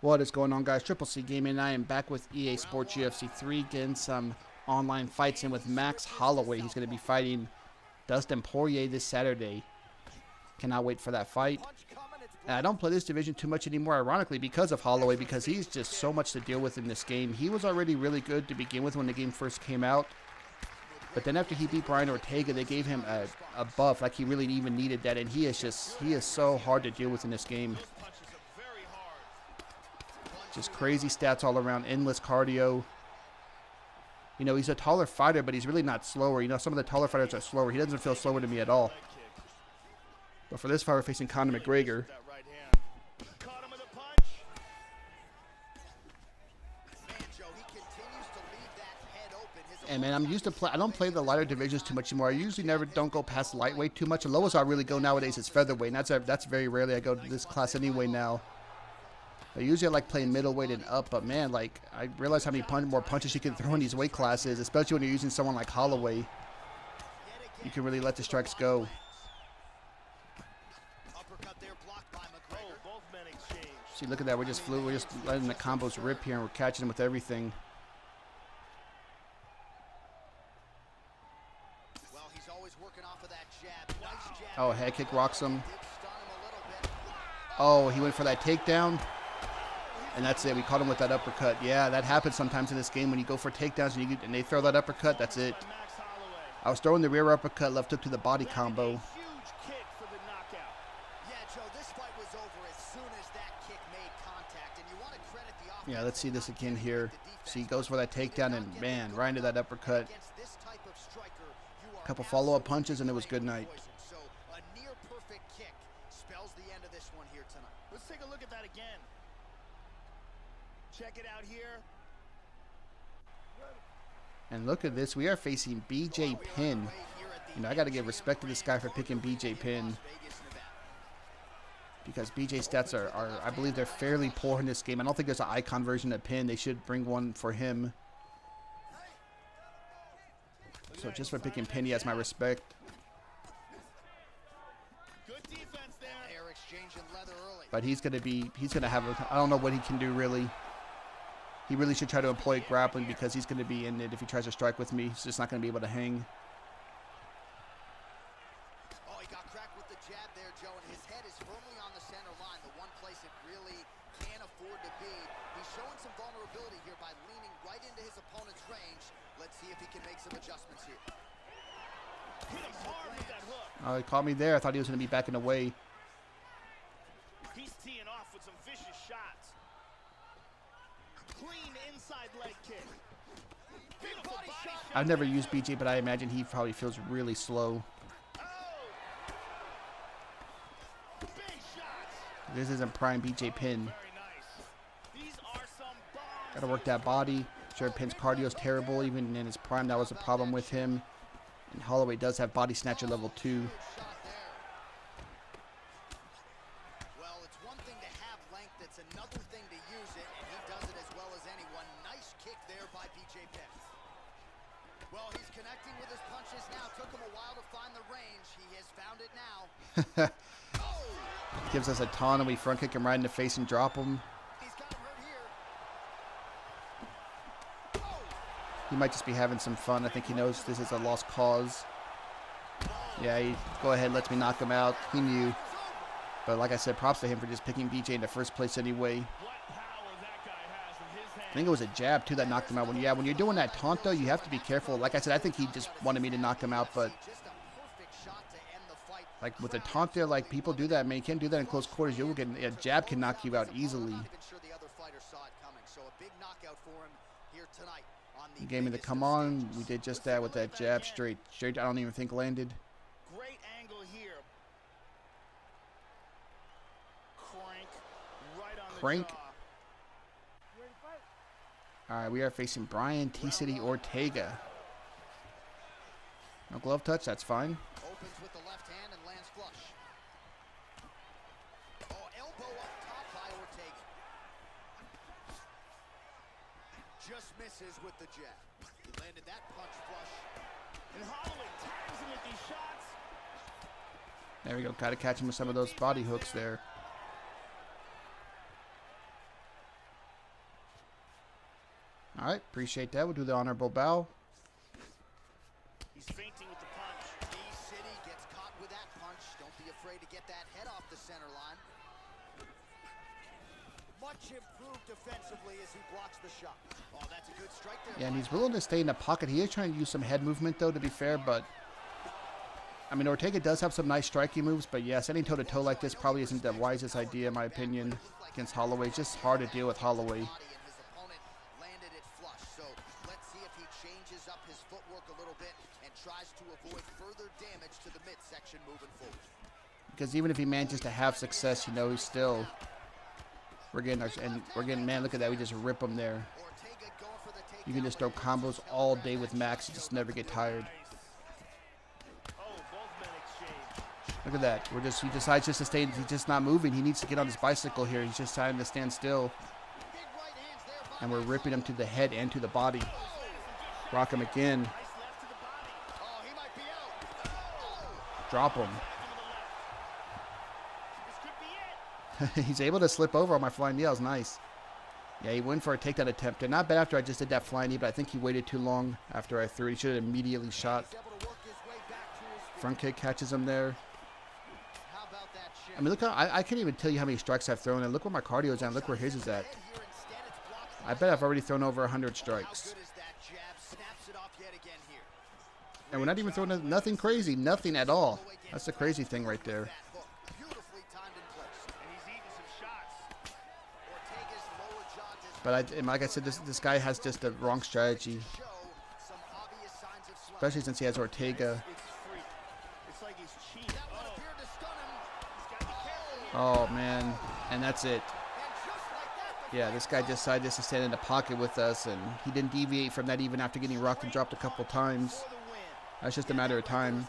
What is going on, guys? Triple C Gaming, and I am back with EA Sports UFC 3, getting some online fights in with Max Holloway. He's going to be fighting Dustin Poirier this Saturday. Cannot wait for that fight. And I don't play this division too much anymore, ironically, because of Holloway, because he's just so much to deal with in this game. He was already really good to begin with when the game first came out. But then after he beat Brian Ortega, they gave him a buff, like he really even needed that. And he is so hard to deal with in this game. Just crazy stats all around, endless cardio. You know, he's a taller fighter, but he's really not slower. You know, some of the taller fighters are slower. He doesn't feel slower to me at all. But for this fight, we're facing Conor McGregor. And man, I'm used to play. I don't play the lighter divisions too much anymore. I usually don't go past lightweight too much. The lowest I really go nowadays is featherweight. And that's very rarely I go to this class anyway now. Usually I like playing middleweight and up, but man, like, I realize how many more punches you can throw in these weight classes, especially when you're using someone like Holloway. You can really let the strikes go. See, look at that. We're just letting the combos rip here, and we're catching them with everything. Oh, head kick rocks him. Oh, he went for that takedown. And that's it. We caught him with that uppercut. Yeah, that happens sometimes in this game when you go for takedowns and they throw that uppercut. That's it. I was throwing the rear uppercut, left hook to the body combo. Yeah, let's see this again here. See, he goes for that takedown and, man, right into that uppercut. A couple follow-up punches and it was good night. Let's take a look at that again. Check it out here. And look at this. We are facing BJ Penn. You know, I got to give respect to this guy for picking BJ Penn. Because BJ's stats are, I believe they're fairly poor in this game. I don't think there's an icon version of Penn. They should bring one for him. So just for picking Penn, he has my respect. But he's going to have I don't know what he can do really. He really should try to employ grappling because he's going to be in it if he tries to strike with me. He's just not going to be able to hang. Oh, he got cracked with the jab there, Joe, and his head is firmly on the center line, the one place it really can't afford to be. He's showing some vulnerability here by leaning right into his opponent's range. Let's see if he can make some adjustments here. Hit him hard with that hook. Oh, he caught me there. I thought he was going to be backing away. He's teeing off with some vicious shots. Clean inside leg kick. Body shot. I've never used BJ, but I imagine he probably feels really slow. Oh. Big shots. This isn't prime BJ Penn. Very nice. These are some bombs. Got to work that body. Sure, Penn's cardio is terrible. Even in his prime, that was a problem with him. And Holloway does have body snatcher level 2. It's another thing to use it, and he does it as well as anyone. Nice kick there by BJ Penn. Well, he's connecting with his punches now. Took him a while to find the range. He has found it now. Oh! Gives us a ton, and we front kick him right in the face and drop him. He's got him hurt here. Oh! He might just be having some fun. I think he knows this is a lost cause. Yeah, he go ahead, lets me knock him out. He knew. But like I said, props to him for just picking BJ in the first place anyway. I think it was a jab, too, that knocked him out. When you're doing that taunt, though, you have to be careful. Like I said, I think he just wanted me to knock him out. But like with the taunt there, like people do that, man. You can't do that in close quarters. You will get a jab can knock you out easily. He gave me the come on. We did just that with that jab straight. I don't even think landed. Great angle here. Crank. All right, we are facing Brian T-City Ortega. No glove touch, that's fine. Opens with the left hand and lands flush. Oh, elbow up top by Ortega. Just misses with the jab. He landed that punch flush. And Holloway tags him with these shots. There we go. Got to catch him with some of those body hooks there. All right, appreciate that. We'll do the honorable bow. He's feinting with the punch. E-City gets caught with that punch. Don't be afraid to get that head off the center line. Much improved defensively as he blocks the shot. Oh, that's a good strike there. Yeah, and he's willing to stay in the pocket. He is trying to use some head movement, though, to be fair. But, I mean, Ortega does have some nice striking moves. But, yeah, setting toe-to-toe like this probably isn't the wisest idea, in my opinion, against Holloway. It's just hard to deal with Holloway. So let's see if he changes up his footwork a little bit and tries to avoid further damage to the midsection moving forward. Because even if he manages to have success, you know, he's still... We're getting, man, look at that. We just rip him there. You can just throw combos all day with Max. You just never get tired. Look at that. He decides just to stay. He's just not moving. He needs to get on his bicycle here. He's just trying to stand still. And we're ripping him to the head and to the body. Rock him again. Drop him. He's able to slip over on my flying knee. That was nice. Yeah, he went for a takedown attempt. And not bad after I just did that flying knee, but I think he waited too long after I threw it. He should have immediately shot. Front kick catches him there. I mean, look how I can't even tell you how many strikes I've thrown. And look where my cardio is at. Look where his is at. I bet I've already thrown over 100 strikes. And we're not even throwing nothing crazy. Nothing at all. That's the crazy thing right there. But like I said, this guy has just the wrong strategy. Especially since he has Ortega. Oh, man. And that's it. Yeah, this guy decided just to stand in the pocket with us, and he didn't deviate from that even after getting rocked and dropped a couple times. That's just a matter of time.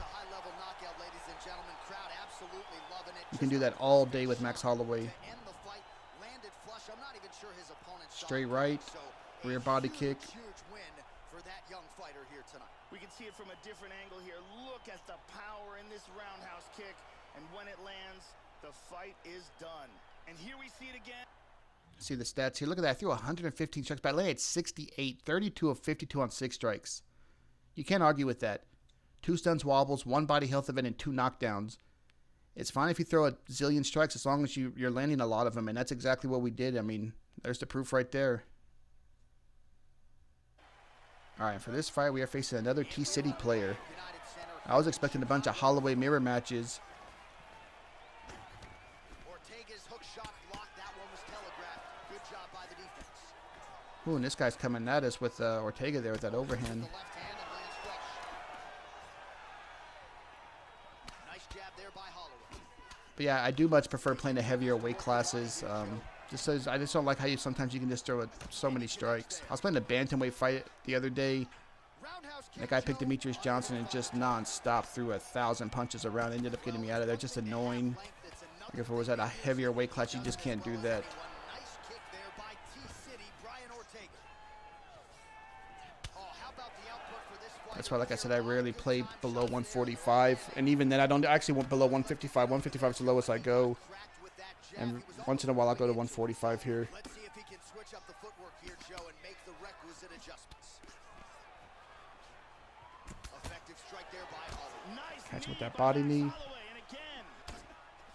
You can do that all day with Max Holloway. Straight right, rear body kick. We can see it from a different angle here. Look at the power in this roundhouse kick, and when it lands, the fight is done. And here we see it again. See the stats here. Look at that. I threw 115 strikes, but I landed 68, 32 of 52 on 6 strikes. You can't argue with that. 2 stuns, wobbles, 1 body health event, and 2 knockdowns. It's fine if you throw a zillion strikes as long as you're landing a lot of them, and that's exactly what we did. I mean, there's the proof right there. All right, for this fight, we are facing another T-City player. I was expecting a bunch of Holloway mirror matches. Ooh, and this guy's coming at us with Ortega there with that overhand. But yeah, I do much prefer playing the heavier weight classes. I just don't like how sometimes you can just throw so many strikes. I was playing a bantamweight fight the other day. That guy picked Demetrius Johnson and just non-stop threw 1,000 punches around. Ended up getting me out of there. Just annoying. Like if it was at a heavier weight class, you just can't do that. That's why, like I said, I rarely play below 145. And even then, I don't actually want below 155. 155 is the lowest I go. And once in a while, I'll go to 145 here. Let's see if he can switch up the footwork here, Joe, and make the requisite adjustments. Effective strike there by Holloway. Catch him with that body knee.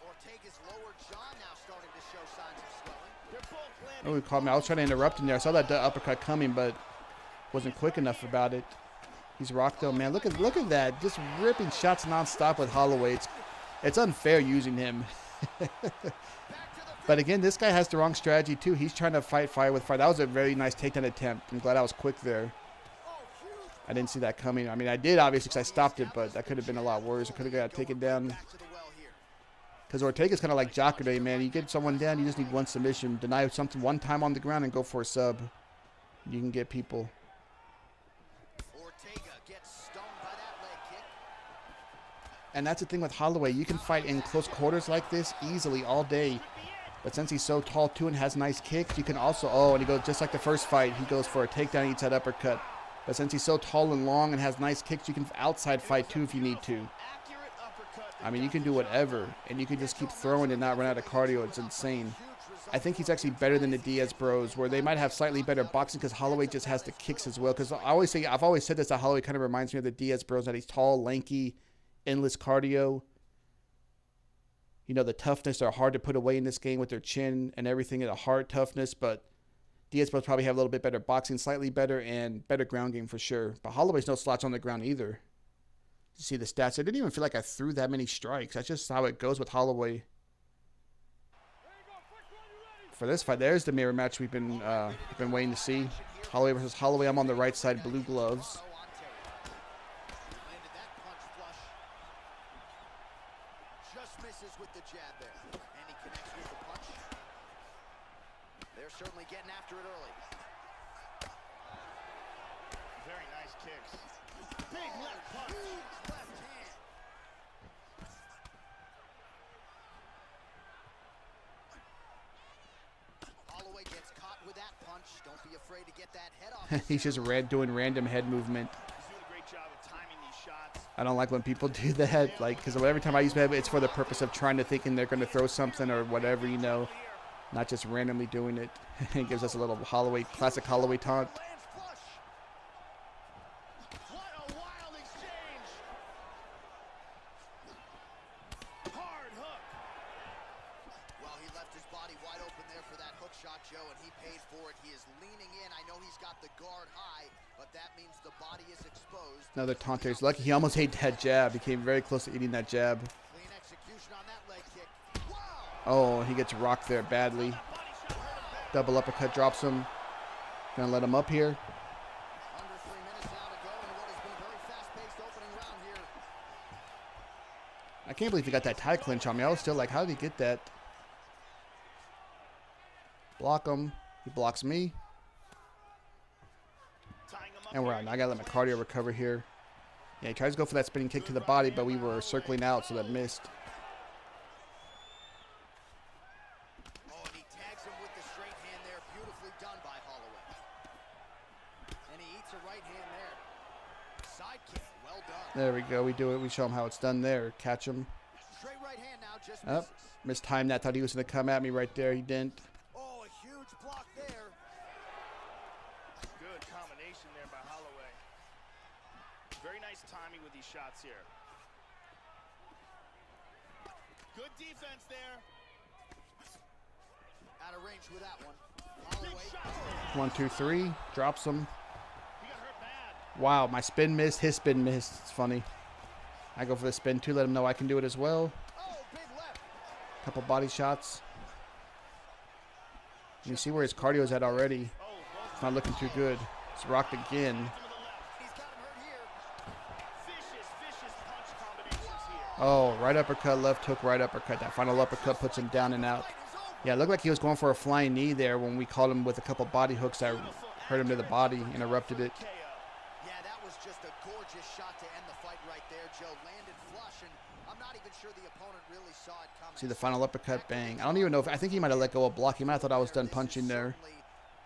Ortega's lower jaw now starting to show signs of swelling. Oh, he called me. I was trying to interrupt him there. I saw that uppercut coming, but wasn't quick enough about it. He's rocked though, man. Look at that. Just ripping shots nonstop with Holloway. It's unfair using him. But again, this guy has the wrong strategy too. He's trying to fight fire with fire. That was a very nice takedown attempt. I'm glad I was quick there. I didn't see that coming. I mean, I did obviously because I stopped it, but that could have been a lot worse. I could have got taken down. Because Ortega's kind of like Jacare, man. You get someone down, you just need one submission. Deny something one time on the ground and go for a sub. You can get people. And that's the thing with Holloway. You can fight in close quarters like this easily all day. But since he's so tall, too, and has nice kicks, you can also... Oh, and he goes just like the first fight. He goes for a takedown and eats that uppercut. But since he's so tall and long and has nice kicks, you can outside fight, too, if you need to. I mean, you can do whatever. And you can just keep throwing and not run out of cardio. It's insane. I think he's actually better than the Diaz bros, where they might have slightly better boxing because Holloway just has the kicks as well. Because I've always said this, that Holloway kind of reminds me of the Diaz bros, that he's tall, lanky, endless cardio. You know, the toughness are hard to put away in this game with their chin and everything, and a hard toughness, but Diaz bros probably have a little bit better boxing, slightly better, and better ground game for sure. But Holloway's no slouch on the ground either. You see the stats. I didn't even feel like I threw that many strikes. That's just how it goes with Holloway. For this fight, there's the mirror match we've been waiting to see. Holloway versus Holloway. I'm on the right side, blue gloves. Just misses with the jab there, and he connects with the punch. They're certainly getting after it early. Very nice kicks. Big left punch. Huge left hand. Holloway gets caught with that punch. Don't be afraid to get that head off. He's just doing random head movement. He's doing a great job of timing these shots. I don't like when people do that, like, because every time I use head, it's for the purpose of trying to thinking they're going to throw something or whatever, you know, not just randomly doing it. It gives us a little Holloway, classic Holloway taunt. Lands flush. What a wild exchange. Hard hook. Well, he left his body wide open there for that hook shot, Joe, and he paid for it. He is leaning in. I know he's got the guard high, but that means the body is exposed. Another taunt there. He's lucky he almost ate that jab. He came very close to eating that jab. Clean execution on that leg kick. Wow! Oh, he gets rocked there badly. Double uppercut drops him. Gonna let him up here. Under 3 minutes now to go in what has been a very fast-paced opening round here. I can't believe he got that tie clinch on me. I was still like, how did he get that? Block him. He blocks me. And we're out. Now I gotta let my cardio recover here. Yeah, he tries to go for that spinning kick to the body, but we were circling out, so that missed. Oh, and he tags him with the straight hand there. Beautifully done by Holloway. And he eats a right hand there. Side kick. Well done. There we go. We do it. We show him how it's done there. Catch him. Straight right hand now, just Up. misses. Mistimed that. Thought he was gonna come at me right there. He didn't. Oh, a huge block there. Good combination there by Holloway. Very nice timing with these shots here. Good defense there. Out of range with that one. Big Holloway. shots there. 1, 2, 3. Drops him. He got hurt bad. Wow, my spin missed. His spin missed. It's funny. I go for the spin too. Let him know I can do it as well. Oh, big left. Couple body shots. You see where his cardio is at already. It's not looking too good. It's rocked again. He's got him hurt here. Vicious punch combinations here. Oh, right uppercut, left hook, right uppercut. That final uppercut puts him down and out. Yeah, it looked like he was going for a flying knee there when we caught him with a couple body hooks that hurt him to the body, interrupted it. Yeah, that was just a gorgeous shot to end the fight right there, Joe. Landed flush, and I'm not even sure the opponent really saw it coming. See the final uppercut, bang. I don't even know if, I think he might have let go of block. He might have thought I was done punching there.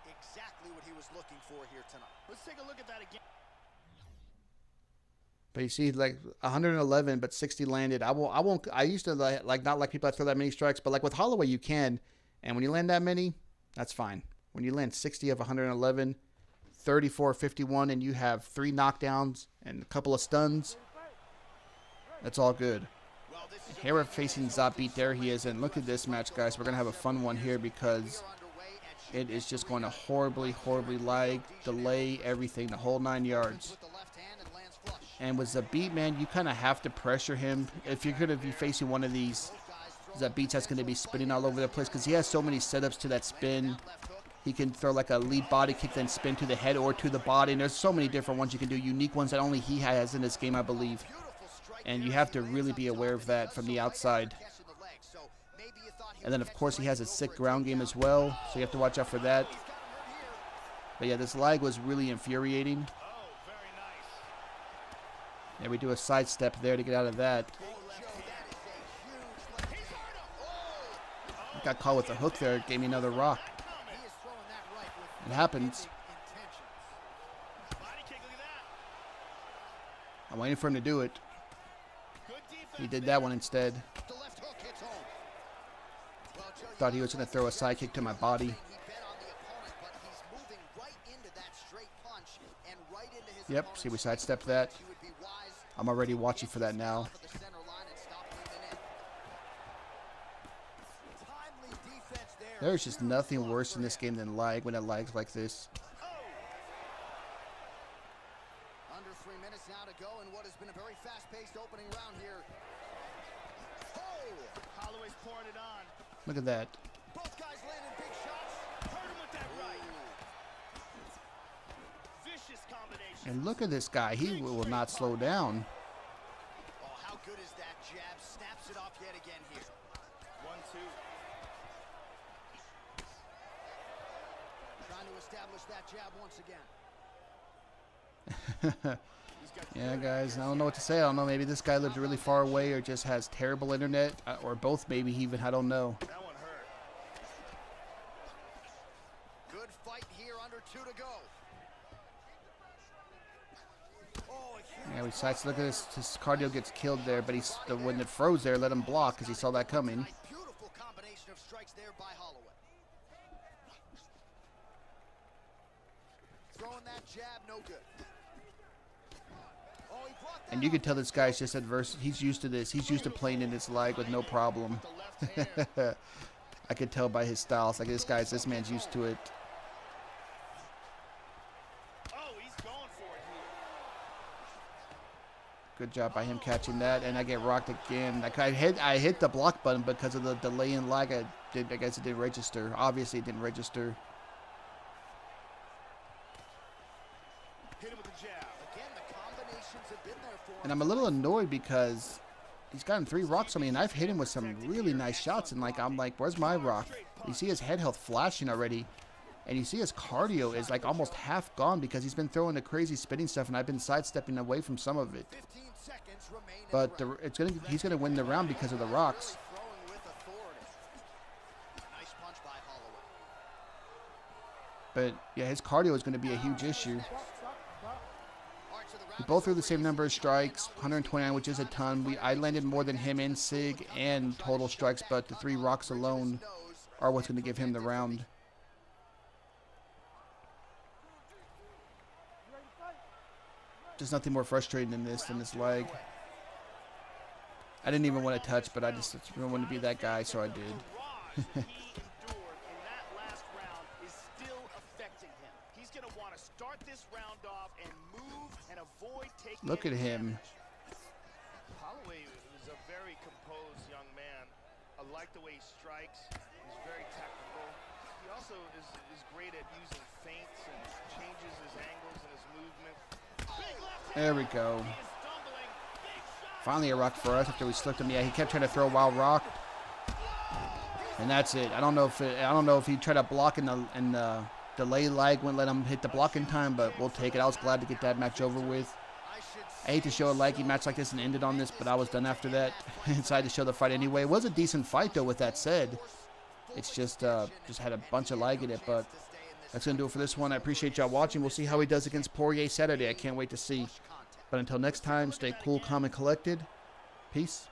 Exactly what he was looking for here tonight. Let's take a look at that again. But you see, like 111, but 60 landed. I used to like not like people that throw that many strikes, but like with Holloway, you can. And when you land that many, that's fine. When you land 60 of 111, 34 of 51, and you have 3 knockdowns and a couple of stuns, that's all good. Here we're facing Zabit. There he is. And look at this match, guys. We're going to have a fun one here because it is just going to horribly, horribly lag, delay, everything, the whole 9 yards. With the left hand and lands flush. And with Zabit, man, you kind of have to pressure him. If you're going to be facing one of these Zabits that's going to be spinning all over the place because he has so many setups to that spin. He can throw like a lead body kick, then spin to the head or to the body. And there's so many different ones you can do, unique ones that only he has in this game, I believe. And you have to really be aware of that from the outside. And then, of course, he has a sick ground game as well, so you have to watch out for that. But, yeah, this lag was really infuriating. Yeah, we do a sidestep there to get out of that. Got caught with a hook there, gave me another rock. It happens. I'm waiting for him to do it. He did that one instead. The left hook hits home. Well, Joe, thought he was going to throw a side kick to my body. He bet on the opponent, but he's moving right into that straight punch and right into his Yep, see, we sidestepped that. He would be wise I'm already watching for that now. off of the center line and stop leaning in. Timely defense there. There's just nothing worse in this game than lag when it lags like this. Under 3 minutes now to go in what has been a very fast-paced opening round here. Holloway's pouring it on. Look at that. Both guys landing big shots. Hurt him with that right. Vicious combination. And look at this guy. He will not slow down. Oh, how good is that jab? Snaps it off yet again here. 1-2. Trying to establish that jab once again. Yeah, guys, I don't know what to say. I don't know. Maybe this guy lives really far away or just has terrible internet, or both maybe even. I don't know. That one hurt. Good fight here, under 2 to go. Oh, a huge Yeah, we sights. Look at this. His cardio gets killed there, but when it froze there, let him block because he saw that coming. beautiful combination of strikes there by Holloway. Throwing that jab, no good. Oh, he brought that And you can tell this guy's just adverse. He's used to this. He's used to playing in this lag with no problem. The left hand. I could tell by his style. It's like this man's used to it. Oh, he's going for it here. Good job by him catching that, and I get rocked again. Like I hit the block button because of the delay in lag. I guess it didn't register. Obviously, it didn't register. Hit him with the jab. again. The combinations have been there for him. And I'm a little annoyed because he's gotten 3 rocks on me, and I've hit him with some really nice shots. And I'm like, where's my rock? You see his head health flashing already, and you see his cardio is like almost half gone because he's been throwing the crazy spinning stuff, and I've been sidestepping away from some of it. 15 seconds remain in But the round. he's gonna win the round because of the rocks. Throwing with authority. Nice punch by Holloway. But yeah, his cardio is going to be a huge issue. All right, so the We round both is threw the over. same number of strikes, 129, which is a ton. I landed more than him in SIG and total strikes, but the 3 rocks alone are what's going to give him the round. There's nothing more frustrating than this lag. I didn't even want to touch, but I just didn't want to be that guy, so I did. The barrage he endured in that last round is still affecting him. He's going to want to start this round off and move and avoid taking Look at any him. damage. Holloway is a very composed young man. I like the way he strikes. He's very technical. He also is great at using feints and changes his angles and his movement. Big left hand. There we go. He is stumbling. Big shot. Finally a rock for us after we slipped him. Yeah, he kept trying to throw a wild rock, and that's it. I don't know if he tried to block in the delay lag wouldn't let him hit the block in time, but we'll take it. I was glad to get that match over with. I hate to show a laggy match like this and end it on this, but I was done after that. Decided to show the fight anyway. It was a decent fight though. With that said, it's just had a bunch of lag in it, but that's gonna do it for this one. I appreciate y'all watching. We'll see how he does against Poirier Saturday. I can't wait to see. But until next time, stay cool, calm, and collected. Peace.